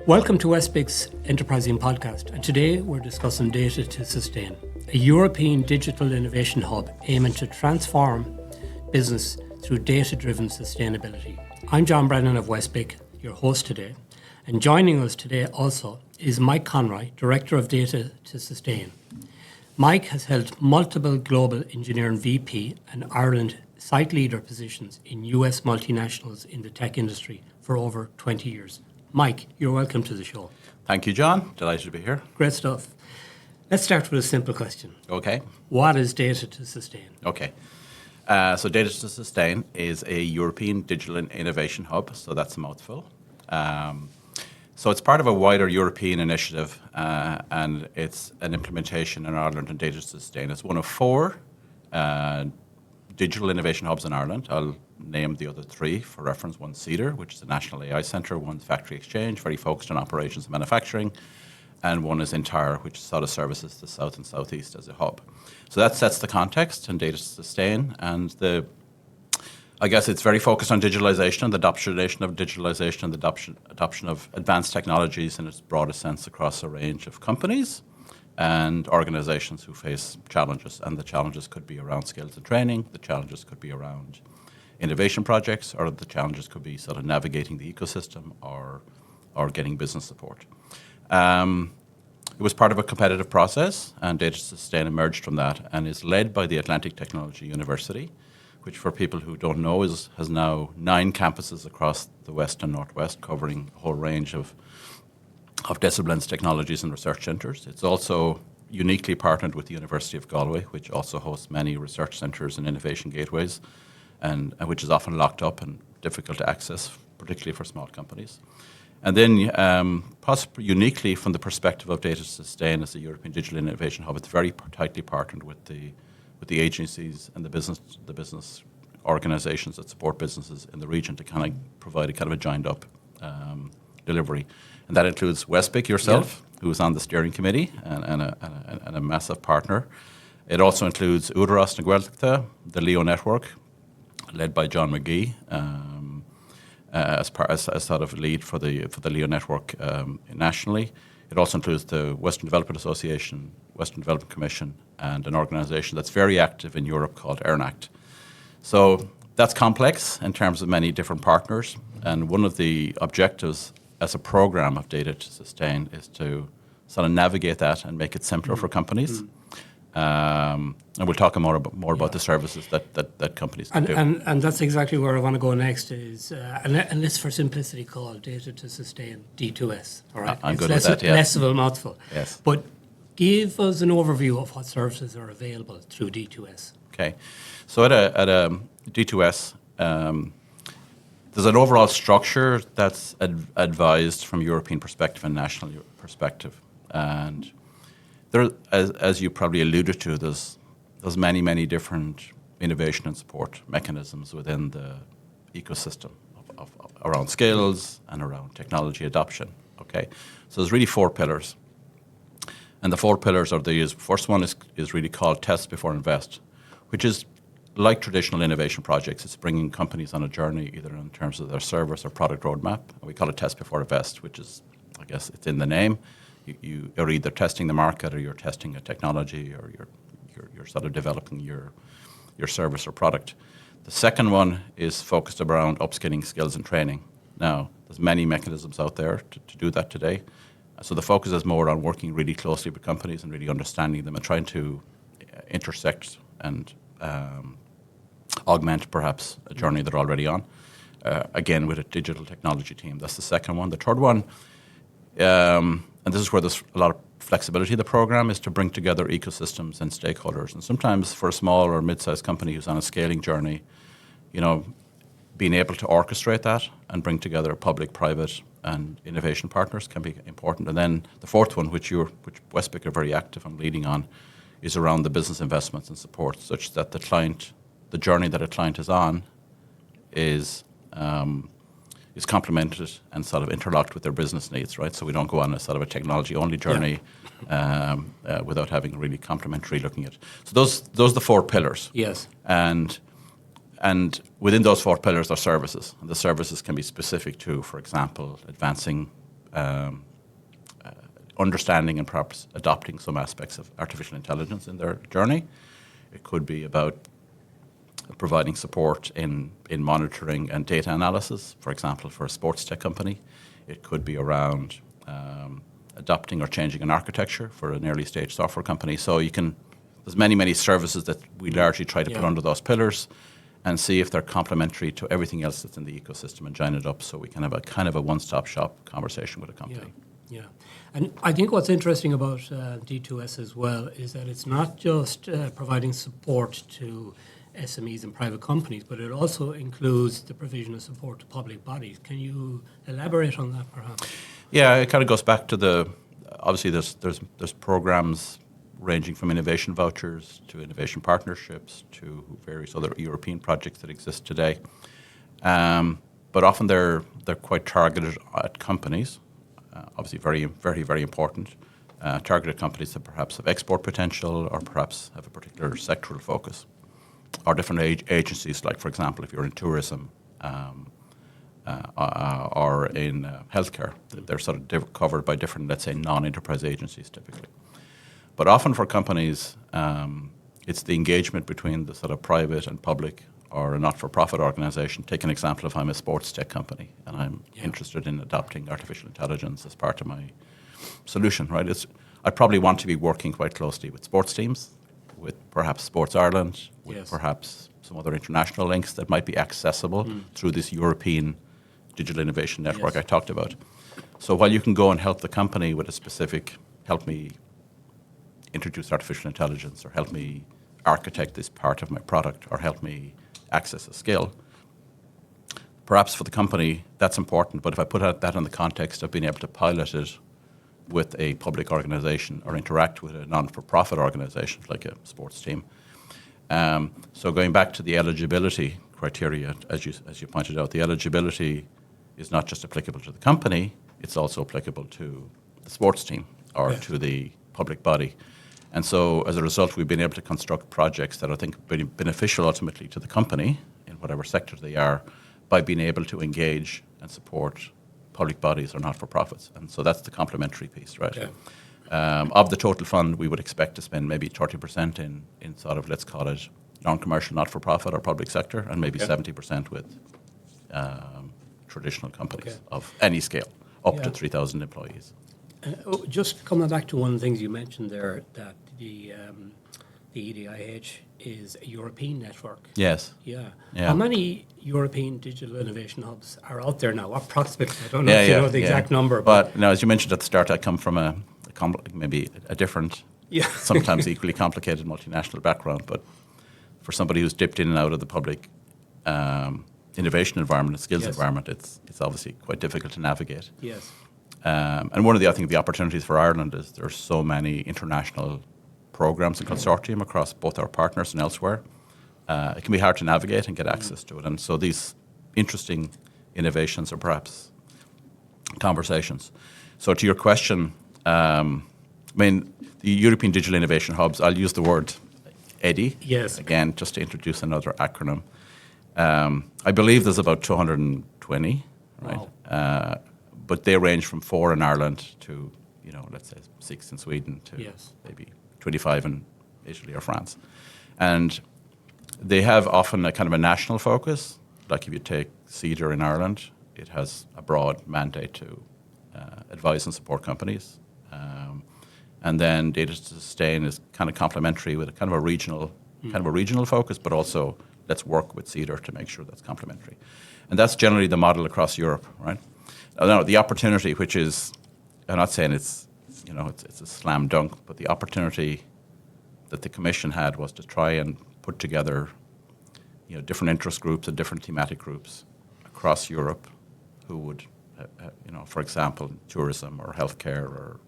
Welcome to WestBIC's Enterprising Podcast, and today we're discussing Data2Sustain, a European digital innovation hub aiming to transform business through data-driven sustainability. I'm John Brennan of WestBIC, your host today, and joining us today also is Mike Conroy, Director of Data2Sustain. Mike has held multiple global engineering VP and Ireland site leader positions in US multinationals in the tech industry for over 20 years. Mike, you're welcome to the show. Thank you, John. Delighted to be here. Great stuff. Let's start with a simple question. Okay. What is Data2Sustain? Okay. So Data2Sustain is a European digital innovation hub, so that's a mouthful. So it's part of a wider European initiative, and it's an implementation in Ireland on Data2Sustain. It's one of four digital innovation hubs in Ireland. I'll name the other three for reference. One's Cedar, which is the National AI Centre. One's Factory Exchange, very focused on operations and manufacturing. And one is Entire, which sort of services the South and Southeast as a hub. So that sets the context in Data2Sustain. And I guess it's very focused on digitalization, the adoption of digitalization, and the adoption of advanced technologies in its broadest sense across a range of companies and organizations who face challenges. And the challenges could be around skills and training, the challenges could be around innovation projects, or the challenges could be sort of navigating the ecosystem or getting business support. It was part of a competitive process, and Data2Sustain emerged from that and is led by the Atlantic Technology University, which for people who don't know has now 9 campuses across the West and Northwest, covering a whole range of disciplines, technologies and research centres. It's also uniquely partnered with the University of Galway, which also hosts many research centres and innovation gateways, and which is often locked up and difficult to access, particularly for small companies. And then, possibly uniquely from the perspective of Data2Sustain as a European Digital Innovation Hub, it's very tightly partnered with the agencies and the business organisations that support businesses in the region to kind of provide a kind of a joined-up delivery. And that includes WestBIC yourself, who is on the steering committee and a massive partner. It also includes Údarás na Gaeltachta, the Leo Network, led by John McGee, as sort of lead for the Leo Network nationally. It also includes the Western Development Association, Western Development Commission, and an organisation that's very active in Europe called ERNACT. So that's complex in terms of many different partners, and one of the objectives as a programme of Data2Sustain is to sort of navigate that and make it simpler for companies. And we'll talk more about the services that companies can do. And that's exactly where I want to go next is, and let's for simplicity call Data2Sustain D2S. All right? I'm good with that, yeah. Less of a mouthful. Yes. But give us an overview of what services are available through D2S. Okay. So at a D2S, there's an overall structure that's advised from European perspective and national perspective. And there, as you probably alluded to, there's many different innovation and support mechanisms within the ecosystem of around skills and around technology adoption. Okay, so there's really 4 pillars, and the 4 pillars are these. First one is really called Test Before Invest, which is like traditional innovation projects. It's bringing companies on a journey either in terms of their service or product roadmap. We call it Test Before Invest, which is, I guess, it's in the name. You're either testing the market or you're testing a technology or you're sort of developing your service or product. The second one is focused around upskilling skills and training. Now, there's many mechanisms out there to do that today. So the focus is more on working really closely with companies and really understanding them and trying to intersect and augment perhaps a journey they're already on. Again, with a digital technology team. That's the second one. The third one, and this is where there's a lot of flexibility of the program, is to bring together ecosystems and stakeholders. And sometimes for a small or mid-sized company who's on a scaling journey, being able to orchestrate that and bring together public, private, and innovation partners can be important. And then the fourth one, which WestBIC are very active and leading on, is around the business investments and support, such that the journey that a client is on is complemented and sort of interlocked with their business needs, right? So we don't go on a sort of a technology-only journey without having really complementary looking at. So those are the 4 pillars. Yes. And within those 4 pillars are services. And the services can be specific to, for example, advancing understanding and perhaps adopting some aspects of artificial intelligence in their journey. It could be about providing support in monitoring and data analysis, for example, for a sports tech company. It could be around adopting or changing an architecture for an early stage software company. So there's many services that we largely try to put under those pillars and see if they're complementary to everything else that's in the ecosystem and join it up so we can have a kind of a one-stop shop conversation with a company. Yeah. And I think what's interesting about D2S as well is that it's not just providing support to SMEs and private companies, but it also includes the provision of support to public bodies. Can you elaborate on that, perhaps? Yeah, it kind of goes back to obviously there's programs ranging from innovation vouchers to innovation partnerships to various other European projects that exist today. But often they're quite targeted at companies. Obviously, very important. Targeted companies that perhaps have export potential or perhaps have a particular sectoral focus. Or different agencies, like, for example, if you're in tourism or in healthcare, they're sort of covered by different, let's say, non-enterprise agencies typically. But often for companies, it's the engagement between the sort of private and public or a not-for-profit organization. Take an example if I'm a sports tech company and I'm interested in adopting artificial intelligence as part of my solution, right? I probably want to be working quite closely with sports teams, with perhaps Sports Ireland, with perhaps some other international links that might be accessible through this European digital innovation network I talked about. So while you can go and help the company with a specific, help me introduce artificial intelligence or help me architect this part of my product or help me access a skill, perhaps for the company that's important, but if I put that in the context of being able to pilot it with a public organization or interact with a non-for-profit organization like a sports team. So going back to the eligibility criteria, as you pointed out, the eligibility is not just applicable to the company, it's also applicable to the sports team or to the public body. And so as a result, we've been able to construct projects that I think are beneficial ultimately to the company in whatever sector they are by being able to engage and support public bodies or not-for-profits. And so that's the complementary piece, right? Yeah. Of the total fund, we would expect to spend maybe 30% in sort of, let's call it, non-commercial, not-for-profit or public sector, and maybe 70% with traditional companies of any scale, up to 3,000 employees. Just coming back to one of the things you mentioned there, that the EDIH is a European network. Yes. Yeah. How many European digital innovation hubs are out there now? Approximately, I don't know if you know the exact number. But now, as you mentioned at the start, I come from maybe a different, sometimes equally complicated multinational background. But for somebody who's dipped in and out of the public innovation environment, the skills environment, it's obviously quite difficult to navigate. Yes. And one of the, I think, the opportunities for Ireland is there's so many international programs and consortium across both our partners and elsewhere. It can be hard to navigate and get access to it. And so these interesting innovations are perhaps conversations. So to your question, I mean, the European Digital Innovation Hubs, I'll use the word EDI. Yes. Again, just to introduce another acronym. I believe there's about 220, right? Wow. But they range from 4 in Ireland to, let's say 6 in Sweden to maybe 25 in Italy or France. And they have often a kind of a national focus. Like if you take CEDAR in Ireland, it has a broad mandate to advise and support companies. And then Data2Sustain is kind of complementary with a kind of a regional focus, but also let's work with CEDAR to make sure that's complementary. And that's generally the model across Europe, right? Now, the opportunity, which is, I'm not saying it's a slam dunk, but the opportunity that the Commission had was to try and put together, different interest groups and different thematic groups across Europe who would, for example, tourism or healthcare or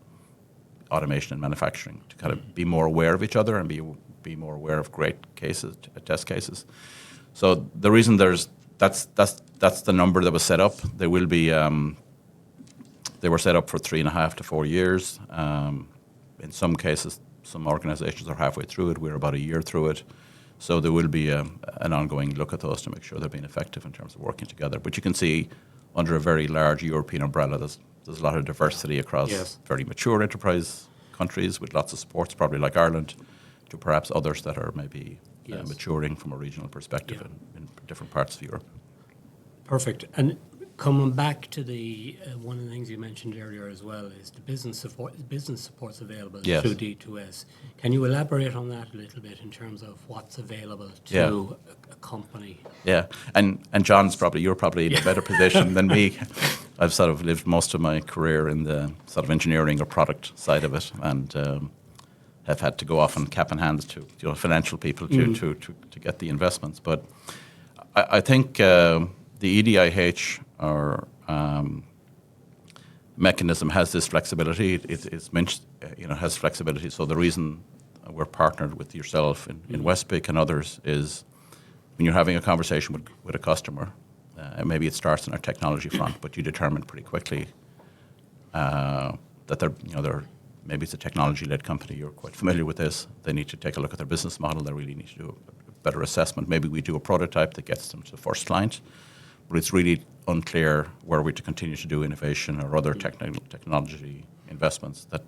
automation and manufacturing, to kind of be more aware of each other and be more aware of great cases, test cases. So the reason that's the number that was set up. They will be. They were set up for 3.5 to 4 years. In some cases, some organisations are halfway through it. We're about a year through it. So there will be an ongoing look at those to make sure they're being effective in terms of working together. But you can see, under a very large European umbrella, there's There's a lot of diversity across very mature enterprise countries with lots of sports, probably like Ireland, to perhaps others that are maybe maturing from a regional perspective in different parts of Europe. Perfect. And coming back to the one of the things you mentioned earlier as well is the business support's available through D2S. Can you elaborate on that a little bit in terms of what's available to a company? Yeah, and you're probably in a better position than me. I've sort of lived most of my career in the sort of engineering or product side of it, and have had to go off and cap in hands to financial people to get the investments. But I think the EDIH or mechanism has this flexibility. It's has flexibility. So the reason we're partnered with yourself in WestBIC and others is when you're having a conversation with a customer, maybe it starts on our technology front, but you determine pretty quickly that they're maybe it's a technology-led company. You're quite familiar with this. They need to take a look at their business model. They really need to do a better assessment. Maybe we do a prototype that gets them to the first client, but it's really unclear where we're to continue to do innovation or other technology investments that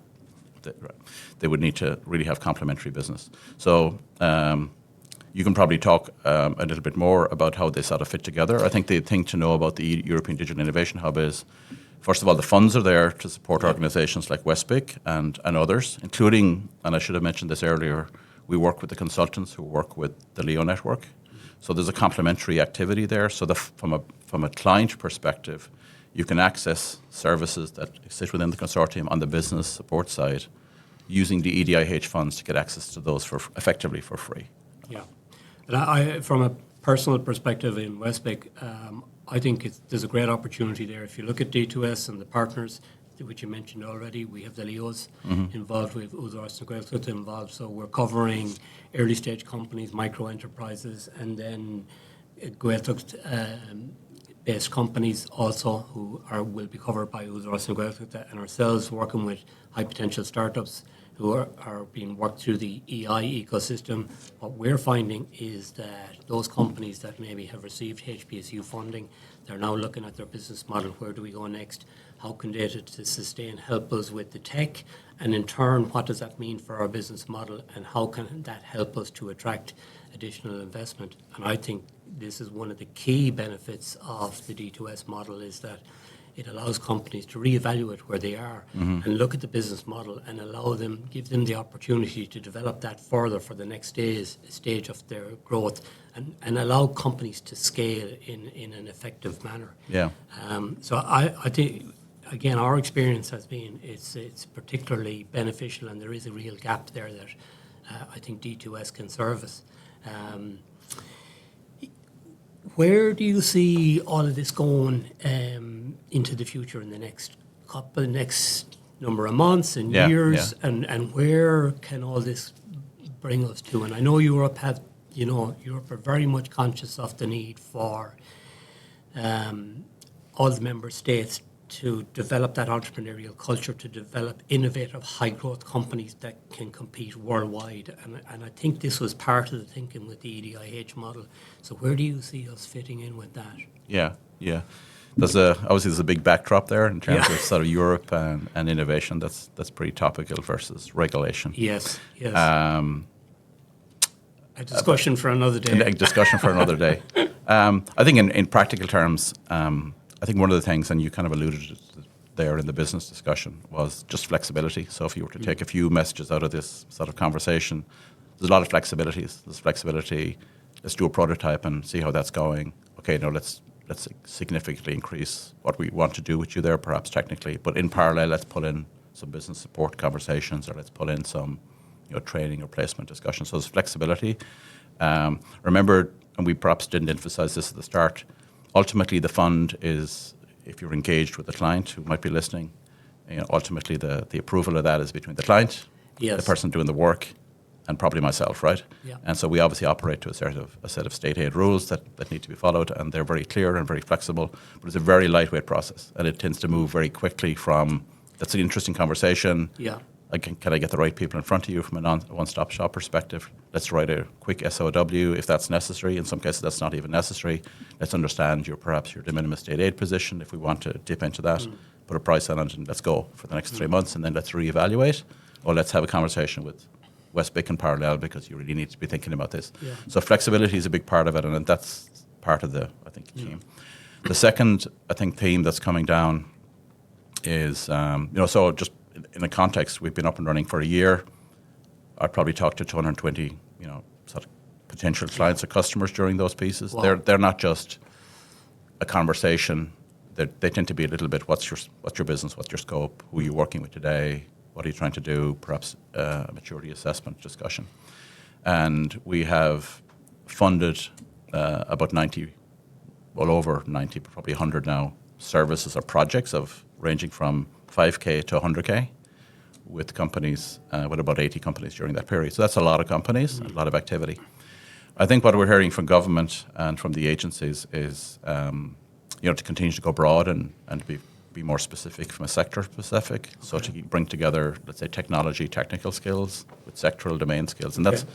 they would need to really have complementary business. So you can probably talk a little bit more about how they sort of fit together. I think the thing to know about the European Digital Innovation Hub is, first of all, the funds are there to support organizations like WestBIC and others, including, and I should have mentioned this earlier, we work with the consultants who work with the Leo network. So there's a complementary activity there. So from a client perspective, you can access services that sit within the consortium on the business support side using the EDIH funds to get access to those effectively for free. Yeah. And from a personal perspective in WestBIC, I think there's a great opportunity there. If you look at D2S and the partners, which you mentioned already, we have the Leos involved, we have Údarás na Gaeltachta involved, so we're covering early stage companies, micro enterprises, and then Gaeltacht-based companies also who will be covered by Údarás na Gaeltachta, and ourselves working with high potential startups who are being worked through the EI ecosystem. What we're finding is that those companies that maybe have received HPSU funding, they're now looking at their business model. Where do we go next? How can Data2Sustain help us with the tech? And in turn, what does that mean for our business model? And how can that help us to attract additional investment? And I think this is one of the key benefits of the D2S model, is that it allows companies to reevaluate where they are and look at the business model and give them the opportunity to develop that further for the next stage of their growth, and allow companies to scale in an effective manner. Yeah. So I think, again, our experience has been it's particularly beneficial, and there is a real gap there that I think D2S can service. Where do you see all of this going into the future in the next number of months and years, and where can all this bring us to? And I know Europe are very much conscious of the need for all the member states to develop that entrepreneurial culture, to develop innovative, high-growth companies that can compete worldwide. And I think this was part of the thinking with the EDIH model. So where do you see us fitting in with that? Yeah. Obviously there's a big backdrop there in terms of sort of Europe and innovation. That's pretty topical versus regulation. Yes. A discussion for another day. A discussion for another day. I think in practical terms, I think one of the things, and you kind of alluded to there in the business discussion, was just flexibility. So if you were to take a few messages out of this sort of conversation, there's a lot of flexibilities. There's flexibility. Let's do a prototype and see how that's going. Okay, now let's significantly increase what we want to do with you there, perhaps technically. But in parallel, let's pull in some business support conversations, or let's pull in some training or placement discussions. So there's flexibility. Remember, and we perhaps didn't emphasize this at the start, ultimately the fund is, if you're engaged with the client who might be listening, ultimately the approval of that is between the client, the person doing the work, and probably myself, right? Yeah. And so we obviously operate to a set of state aid rules that need to be followed, and they're very clear and very flexible, but it's a very lightweight process, and it tends to move very quickly from, that's an interesting conversation, Can I get the right people in front of you from a one-stop shop perspective? Let's write a quick SOW if that's necessary. In some cases, that's not even necessary. Let's understand perhaps your de minimis state aid position if we want to dip into that, put a price on it, and let's go for the next 3 months, and then let's reevaluate. Or let's have a conversation with WestBIC in parallel because you really need to be thinking about this. Yeah. So flexibility is a big part of it, and that's part of the, I think, theme. The second, I think, theme that's coming down is, so just in a context, we've been up and running for a year. I probably talked to 220, sort of potential clients or customers during those pieces. Wow. They're not just a conversation. They tend to be a little bit, what's your business, what's your scope, who are you working with today, what are you trying to do, perhaps a maturity assessment discussion. And we have funded about 90, well over 90, probably 100 now, services or projects of ranging from 5K to 100K with companies, with about 80 companies during that period. So that's a lot of companies, a lot of activity. I think what we're hearing from government and from the agencies is, to continue to go broad and be more specific from a sector specific. Okay. So to bring together, let's say, technical skills with sectoral domain skills. And that's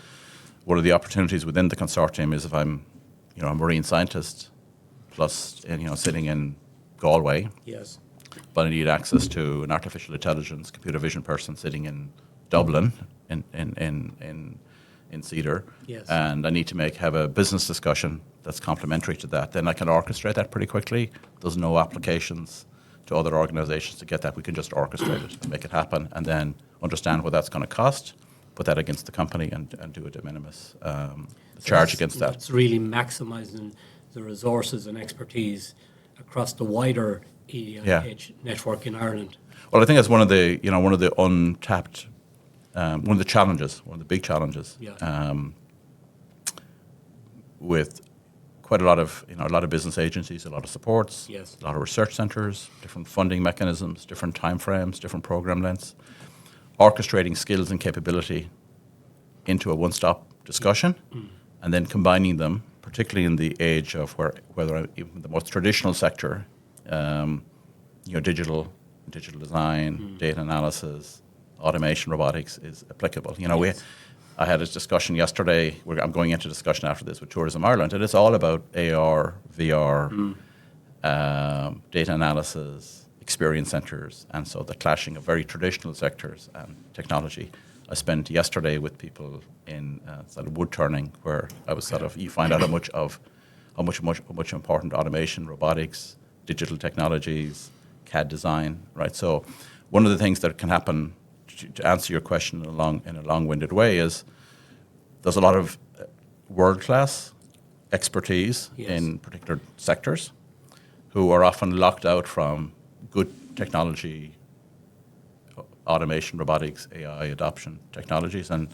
one of the opportunities within the consortium is if I'm, a marine scientist plus, sitting in Galway. Yes. But I need access to an artificial intelligence, computer vision person sitting in Dublin, in Cedar. Yes. And I need to have a business discussion that's complementary to that. Then I can orchestrate that pretty quickly. There's no applications to other organizations to get that. We can just orchestrate it and make it happen, and then understand what that's going to cost, put that against the company, and do a de minimis charge against that. It's really maximizing the resources and expertise across the wider EDIH network in Ireland. Well, I think that's one of the untapped, one of the big challenges, with quite a lot of business agencies, a lot of supports, a lot of research centres, different funding mechanisms, different timeframes, different program lengths, orchestrating skills and capability into a one-stop discussion, and then combining them, particularly in the age of whether even the most traditional sector, digital design, data analysis, automation, robotics is applicable. I had a discussion yesterday. I'm going into discussion after this with Tourism Ireland, and it's all about AR, VR, data analysis, experience centres, and so the clashing of very traditional sectors and technology. I spent yesterday with people in sort of wood turning, where I was you find out how much important automation, robotics, digital technologies, CAD design, right? So one of the things that can happen, to answer your question in a long-winded way, is there's a lot of world-class expertise in particular sectors who are often locked out from good technology, automation, robotics, AI adoption technologies. And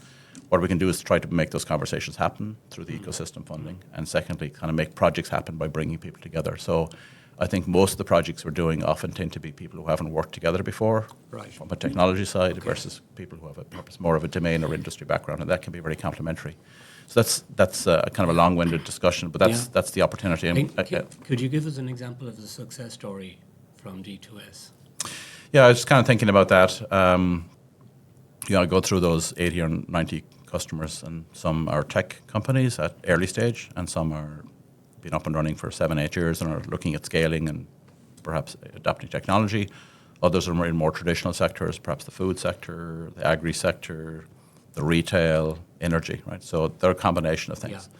what we can do is try to make those conversations happen through the ecosystem funding. And secondly, kind of make projects happen by bringing people together. So I think most of the projects we're doing often tend to be people who haven't worked together before, from a technology side, versus people who have perhaps more of a domain or industry background, and that can be very complementary. So that's kind of a long-winded discussion, but that's the opportunity. Could you give us an example of the success story from D2S? Yeah, I was just kind of thinking about that. I go through those 80 or 90 customers, and some are tech companies at early stage, and some are been up and running for 7-8 years and are looking at scaling and perhaps adopting technology. Others are in more traditional sectors, perhaps the food sector, the agri sector, the retail, energy, right? So they're a combination of things. Yeah.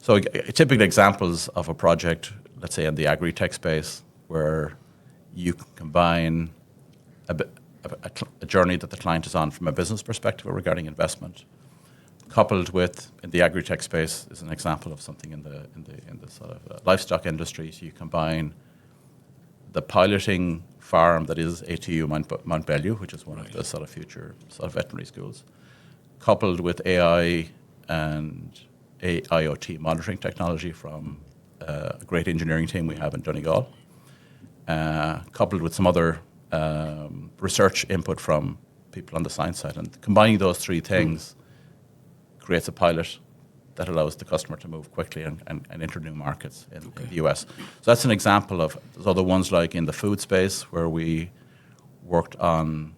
So typical examples of a project, let's say in the agri-tech space, where you can combine a journey that the client is on from a business perspective regarding investment, coupled with, in the agri-tech space, is an example of something in the sort of livestock industry. So you combine the piloting farm that is ATU Montbellew, which is one of the sort of future sort of veterinary schools, coupled with AI and IoT monitoring technology from a great engineering team we have in Donegal, coupled with some other research input from people on the science side. And combining those three things creates a pilot that allows the customer to move quickly and enter new markets in the US. So that's an example of, there's other ones like in the food space where we worked on,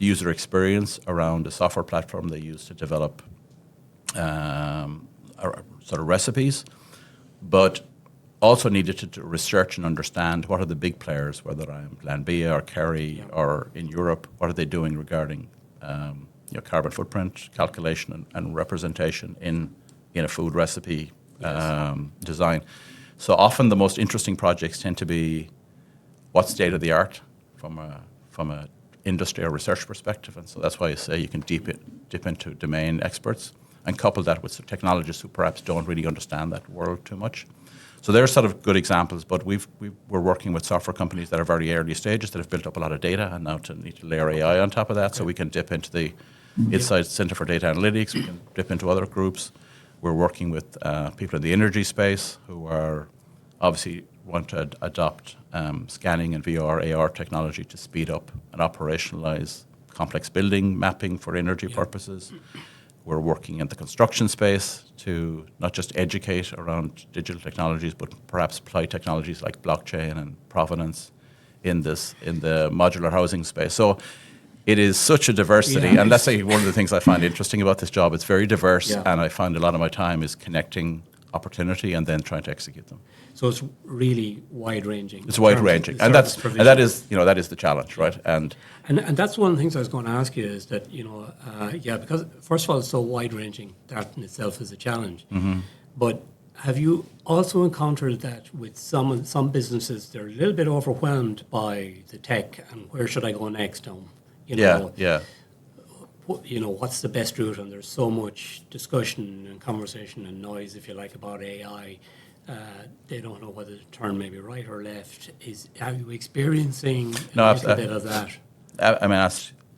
the user experience around the software platform they use to develop sort of recipes, but also needed to research and understand what are the big players, whether I'm Glanbia or Kerry or in Europe, what are they doing regarding carbon footprint calculation and representation in a food recipe design. So often the most interesting projects tend to be what's state of the art from a industry or research perspective, and so that's why I say you can dip into domain experts and couple that with some technologists who perhaps don't really understand that world too much. So they're sort of good examples, but we're working with software companies that are very early stages that have built up a lot of data and now need to layer AI on top of that. So we can dip into the Insight Center for Data Analytics. We can dip into other groups. We're working with people in the energy space who are obviously want to adopt scanning and VR, AR technology to speed up and operationalize complex building mapping for energy purposes. We're working in the construction space to not just educate around digital technologies, but perhaps apply technologies like blockchain and provenance in the modular housing space. So it is such a diversity, and that's one of the things I find interesting about this job. It's very diverse, and I find a lot of my time is connecting opportunity and then trying to execute them. So it's really wide-ranging. It's wide-ranging, and that is the challenge, right? And that's one of the things I was going to ask you is that because first of all it's so wide-ranging, that in itself is a challenge. Mm-hmm. But have you also encountered that with some businesses they're a little bit overwhelmed by the tech and where should I go next? What's the best route? And there's so much discussion and conversation and noise, if you like, about AI. They don't know whether to turn maybe right or left. Are you experiencing a little bit of that? I mean,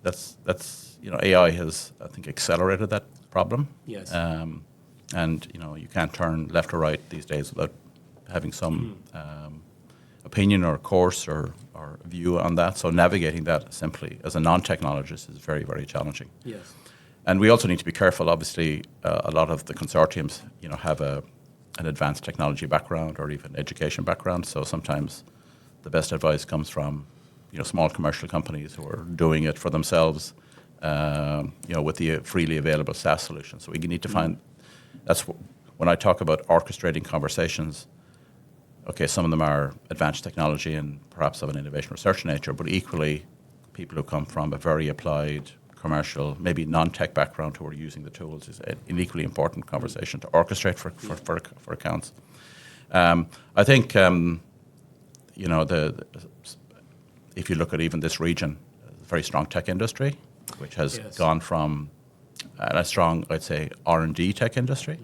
that's AI has, I think, accelerated that problem. Yes. And you can't turn left or right these days without having some opinion or course or view on that. So navigating that simply as a non-technologist is very, very challenging. Yes. And we also need to be careful. Obviously, a lot of the consortiums, have an advanced technology background or even education background. So sometimes the best advice comes from, small commercial companies who are doing it for themselves, with the freely available SaaS solution. So we need to find. That's when I talk about orchestrating conversations. Okay, some of them are advanced technology and perhaps of an innovation research nature, but equally people who come from a very applied, commercial, maybe non-tech background who are using the tools is an equally important conversation to orchestrate for accounts. I think, if you look at even this region, a very strong tech industry, which has gone from a strong, I'd say, R&D tech industry,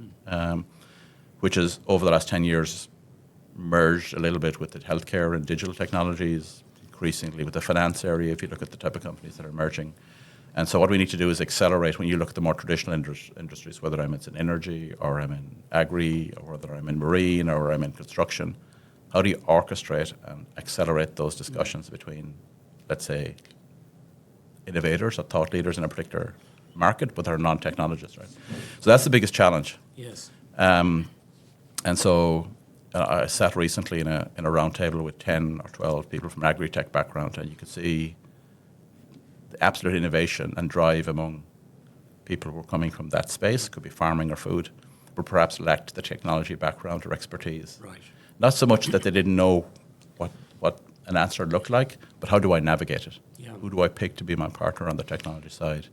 which has over the last 10 years merged a little bit with the healthcare and digital technologies, increasingly with the finance area, if you look at the type of companies that are emerging. And so what we need to do is accelerate when you look at the more traditional industries, whether I'm in energy or I'm in agri or whether I'm in marine or I'm in construction, how do you orchestrate and accelerate those discussions between, let's say, innovators or thought leaders in a particular market, but they're non-technologists, right? So that's the biggest challenge. Yes. And so I sat recently in a round table with 10 or 12 people from agri-tech background, and you could see the absolute innovation and drive among people who are coming from that space, could be farming or food, but perhaps lacked the technology background or expertise. Right. Not so much that they didn't know what an answer looked like, but how do I navigate it? Yeah. Who do I pick to be my partner on the technology side?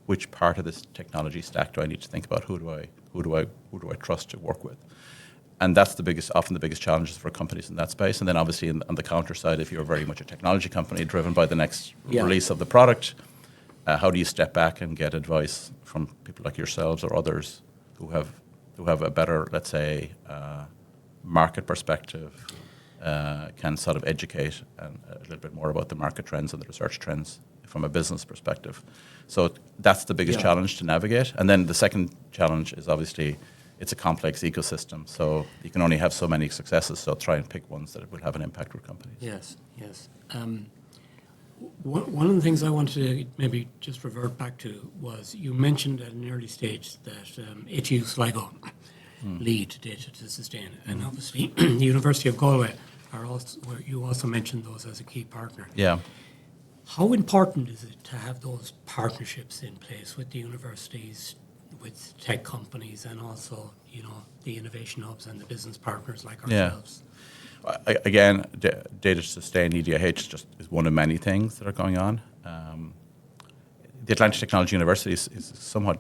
Which part of this technology stack do I need to think about? Who do I trust to work with? And that's often the biggest challenges for companies in that space. And then obviously on the counter side, if you're very much a technology company driven by the next release of the product, how do you step back and get advice from people like yourselves or others who have a better, let's say, market perspective, can sort of educate a little bit more about the market trends and the research trends from a business perspective. So that's the biggest challenge to navigate. And then the second challenge is obviously it's a complex ecosystem, so you can only have so many successes, so try and pick ones that will have an impact with companies. Yes. One of the things I wanted to maybe just revert back to was you mentioned at an early stage that ATU Sligo lead Data2Sustain, and obviously the University of Galway are also, where you also mentioned those as a key partner. Yeah. How important is it to have those partnerships in place with the universities, with tech companies, and also, the innovation hubs and the business partners like ourselves? Again, Data2Sustain, EDIH is one of many things that are going on. The Atlantic Technology University is somewhat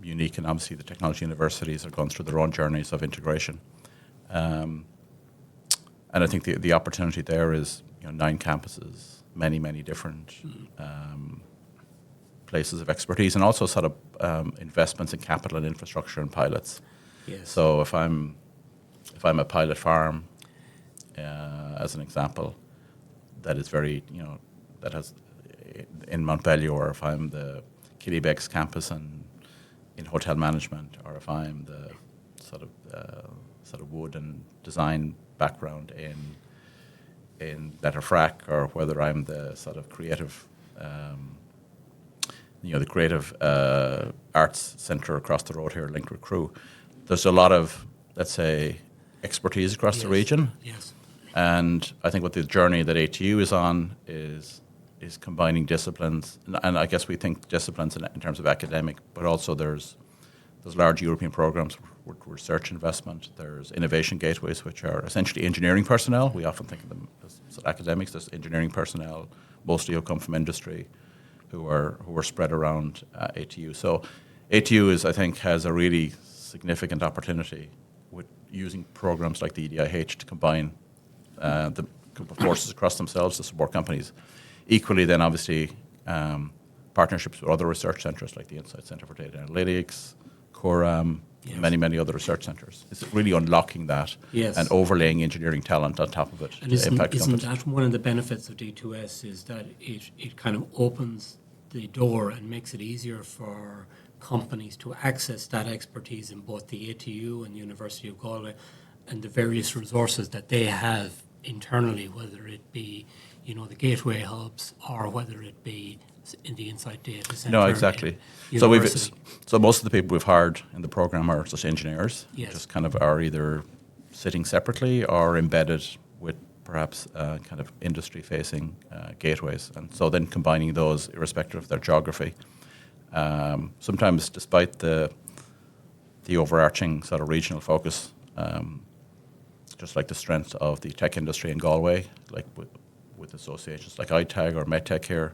unique, and obviously the technology universities are going through their own journeys of integration. And I think the opportunity there is 9 campuses, many different places of expertise, and also sort of investments in capital and infrastructure and pilots. Yes. So if I'm a pilot farm, as an example, that is very that has in Montpellier, or if I'm the Killybegs campus and in hotel management, or if I'm the sort of wood and design background in Letterfrack, or whether I'm the sort of creative, the creative arts centre across the road here, linked with Crew. There's a lot of, let's say, expertise across the region. Yes. And I think what the journey that ATU is on is combining disciplines, and I guess we think disciplines in terms of academic, but also there's large European programs with research investment. There's innovation gateways, which are essentially engineering personnel. We often think of them as academics. There's engineering personnel, mostly who come from industry, who are spread around ATU. So ATU I think, has a really significant opportunity with using programs like the EDIH to combine the forces across themselves to support companies. Equally, then obviously partnerships with other research centres like the Insight Centre for Data Analytics, Coram, many other research centres. It's really unlocking that and overlaying engineering talent on top of it. And isn't that one of the benefits of D2S, is that it kind of opens the door and makes it easier for companies to access that expertise in both the ATU and the University of Galway and the various resources that they have internally, whether it be the gateway hubs or whether it be in the Insight Data Centre. No, exactly. So most of the people we've hired in the program are just engineers, just kind of are either sitting separately or embedded with perhaps kind of industry-facing gateways, and so then combining those irrespective of their geography. Sometimes, despite the overarching sort of regional focus, just like the strength of the tech industry in Galway, like with associations like ITAG or MedTech here,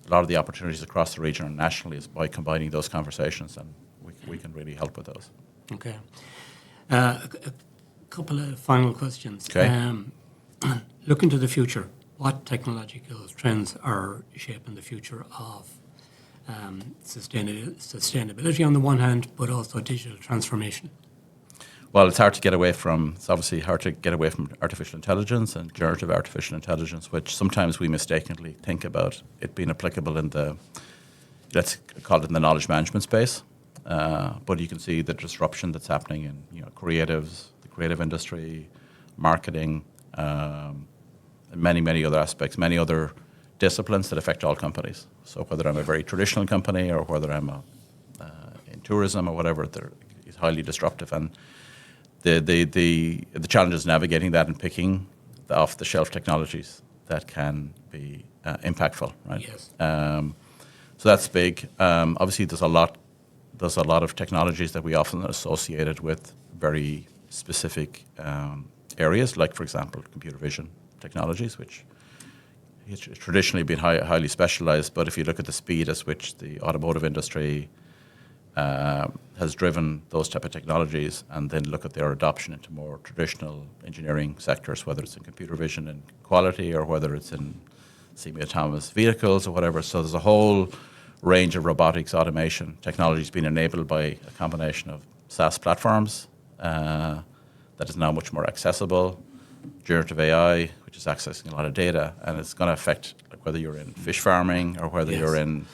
a lot of the opportunities across the region and nationally is by combining those conversations, and we can really help with those. Okay. A couple of final questions. Okay. Looking to the future, what technological trends are shaping the future of sustainability on the one hand, but also digital transformation? Well, it's obviously hard to get away from artificial intelligence and generative artificial intelligence, which sometimes we mistakenly think about it being applicable in let's call it in the knowledge management space. But you can see the disruption that's happening in creatives, the creative industry, marketing, and many other aspects, many other disciplines that affect all companies. So whether I'm a very traditional company or whether I'm in tourism or whatever, it's highly disruptive. And the challenge is navigating that and picking the off-the-shelf technologies that can be impactful, right? Yes. So that's big. Obviously, there's a lot of technologies that we often associated with very specific areas, like, for example, computer vision technologies, which has traditionally been highly specialized. But if you look at the speed at which the automotive industry has driven those type of technologies, and then look at their adoption into more traditional engineering sectors, whether it's in computer vision and quality or whether it's in semi-autonomous vehicles or whatever. So there's a whole range of robotics automation technologies being enabled by a combination of SaaS platforms that is now much more accessible, generative AI, which is accessing a lot of data, and it's going to affect whether you're in fish farming or whether you're in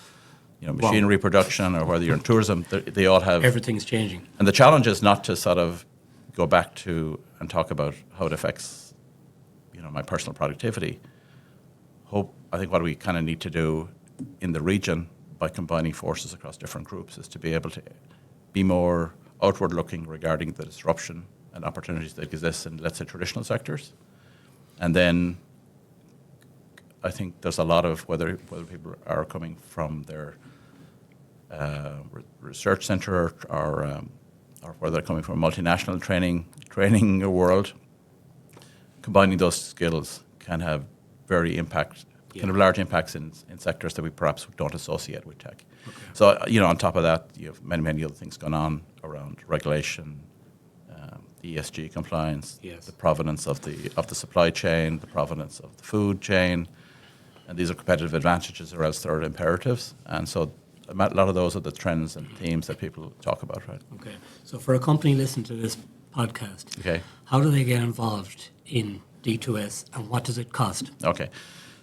machinery production or whether you're in tourism. They all have... Everything's changing. And the challenge is not to sort of go back to and talk about how it affects my personal productivity. I think what we kind of need to do in the region by combining forces across different groups is to be able to be more outward looking regarding the disruption and opportunities that exist in, let's say, traditional sectors, and then I think there's a lot of whether people are coming from their research center or whether they're coming from a multinational training world. Combining those skills can have large impacts in sectors that we perhaps don't associate with tech. Okay. So, on top of that, you have many other things going on around regulation, ESG compliance, Yes. the provenance of the supply chain, the provenance of the food chain, and these are competitive advantages or else they're imperatives. And so a lot of those are the trends and themes that people talk about, right? Okay. So for a company listening to this podcast, Okay. how do they get involved in D2S and what does it cost? Okay.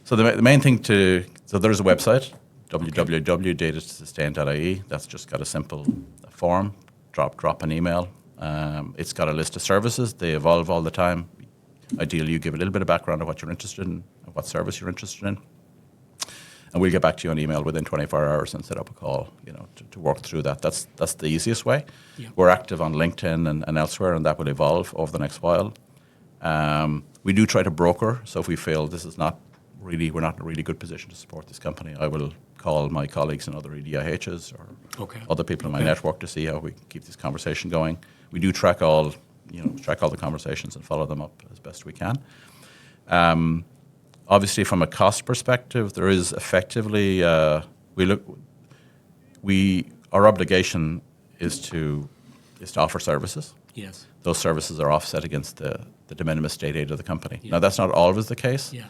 So the main thing so there's a website, www.data2sustain.ie. That's just got a simple form, drop an email. It's got a list of services. They evolve all the time. Ideally, you give a little bit of background of what you're interested in, and what service you're interested in. And we'll get back to you on email within 24 hours and set up a call, to work through that. That's the easiest way. Yeah. We're active on LinkedIn and elsewhere, and that will evolve over the next while. We do try to broker, so if we feel we're not in a really good position to support this company, I will call my colleagues in other EDIHs or other people in my network to see how we can keep this conversation going. We do track all the conversations and follow them up as best we can. Obviously, from a cost perspective, there is effectively our obligation is to offer services. Yes. Those services are offset against the de minimis state aid of the company. Yeah. Now, that's not always the case. Yeah.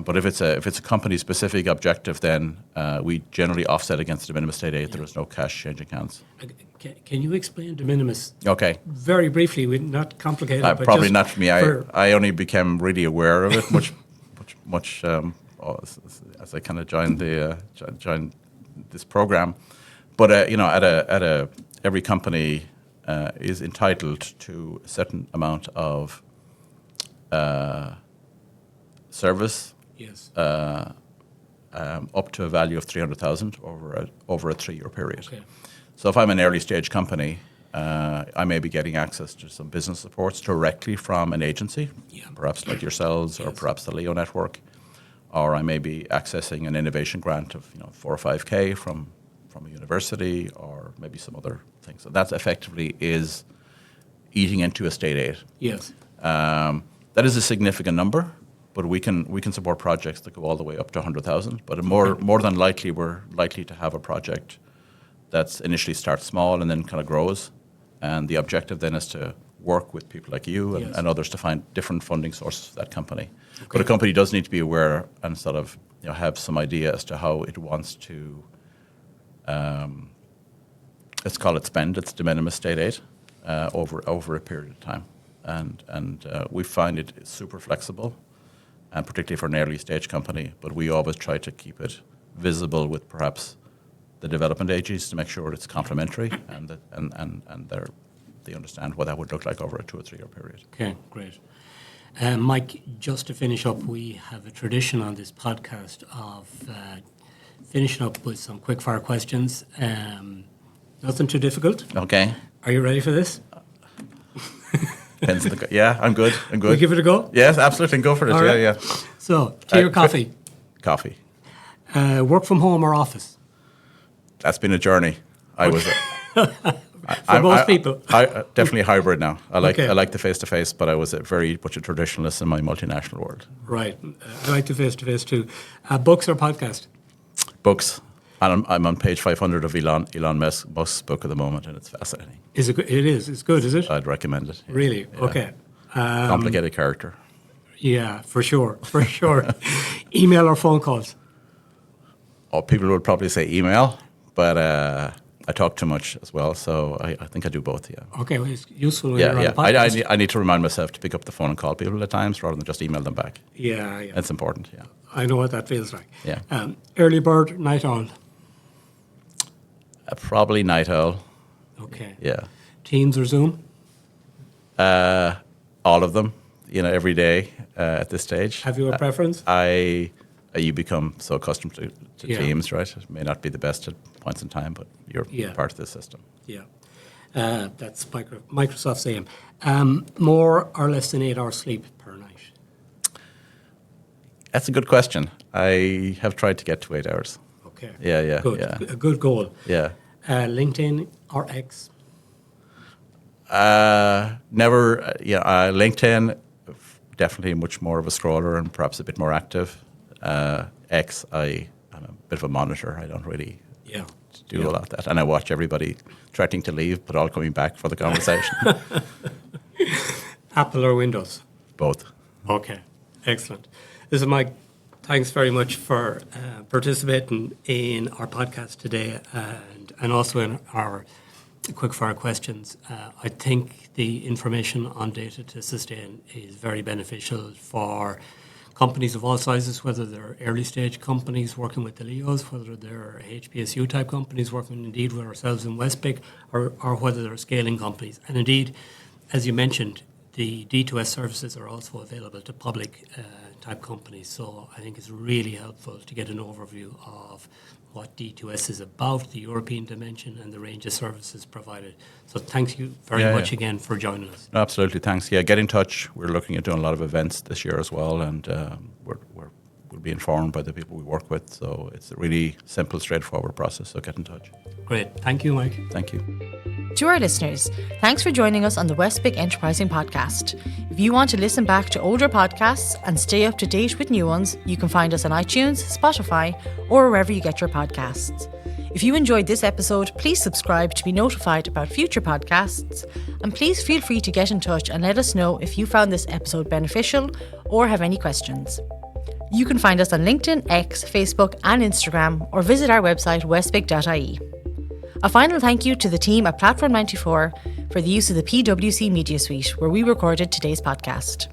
But if it's a company-specific objective, then we generally offset against the de minimis state aid. There is no cash changing hands. Can you explain de minimis Okay. very briefly? Not complicated. But Probably just not for me. I only became really aware of it much as I kind of joined this program. But every company is entitled to a certain amount of service. Yes. Up to a value of 300,000 over a 3-year period. Okay. So if I'm an early stage company, I may be getting access to some business supports directly from an agency, perhaps like yourselves or perhaps the Leo network, or I may be accessing an innovation grant of 4 or 5K from a university or maybe some other thing. So that effectively is eating into a state aid. Yes. That is a significant number, but we can support projects that go all the way up to 100,000. But more than likely, we're likely to have a project that's initially starts small and then kind of grows. And the objective then is to work with people like you and others to find different funding sources for that company. Okay. But a company does need to be aware and sort of have some idea as to how it wants to, let's call it spend its de minimis state aid over a period of time. And we find it super flexible, and particularly for an early stage company, but we always try to keep it visible with perhaps the development agencies to make sure it's complementary and they understand what that would look like over a 2 or 3 year period. Okay, great. Mike, just to finish up, we have a tradition on this podcast of finishing up with some quick fire questions. Nothing too difficult. Okay. Are you ready for this? Yeah, I'm good. We give it a go? Yes, absolutely. Go for it. All Yeah. right. So, tea or coffee? Coffee. Work from home or office? That's been a journey. I was for most people. I definitely hybrid now. I like Okay. I like the face-to-face, but I was very much a traditionalist in my multinational world. Right. I like the face-to-face too. Books or podcast? Books. And I'm on page 500 of Elon Musk's book at the moment, and it's fascinating. Is it good? It is. It's good, is it? I'd recommend it. Really? Yeah. Okay. Complicated character. Yeah, for sure. For sure. Email or phone calls? Oh, people would probably say email, but I talk too much as well, so I think I do both, yeah. Okay, well, it's useful when you're on the I podcast. need to remind myself to pick up the phone and call people at times rather than just email them back. Yeah. It's important, yeah. I know what that feels like. Yeah. Early bird, night owl? Probably night owl. Okay. Yeah. Teams or Zoom? All of them, every day at this stage. Have you a preference? You become so accustomed to Yeah. Teams, right? It may not be the best at points in time, but you're part of the system. Yeah. That's Microsoft's aim. More or less than 8 hours sleep per night? That's a good question. I have tried to get to 8 hours. Okay. Yeah. Good. Yeah. A good goal. Yeah. LinkedIn or X? Never. LinkedIn, definitely much more of a scroller and perhaps a bit more active. X, I'm a bit of a monitor. I don't really do a lot of that, and I watch everybody threatening to leave, but all coming back for the conversation. Apple or Windows? Both. Okay, excellent. Listen, Mike, thanks very much for participating in our podcast today and also in our quickfire questions. I think the information on Data to Sustain is very beneficial for companies of all sizes, whether they're early stage companies working with the LEOs, whether they're HPSU type companies working indeed with ourselves in WestBIC, or whether they're scaling companies. And indeed, as you mentioned, the D2S services are also available to public type companies. So I think it's really helpful to get an overview of what D2S is about, the European dimension, and the range of services provided. So thank you very much again for joining us. No, absolutely, thanks. Yeah, get in touch. We're looking at doing a lot of events this year as well, and we'll be informed by the people we work with. So it's a really simple, straightforward process. So get in touch. Great. Thank you, Mike. Thank you. To our listeners, thanks for joining us on the WestBIC Enterprising Podcast. If you want to listen back to older podcasts and stay up to date with new ones, you can find us on iTunes, Spotify, or wherever you get your podcasts. If you enjoyed this episode, please subscribe to be notified about future podcasts, and please feel free to get in touch and let us know if you found this episode beneficial or have any questions. You can find us on LinkedIn, X, Facebook, and Instagram, or visit our website, westbic.ie. A final thank you to the team at Platform 94 for the use of the PwC Media Suite, where we recorded today's podcast.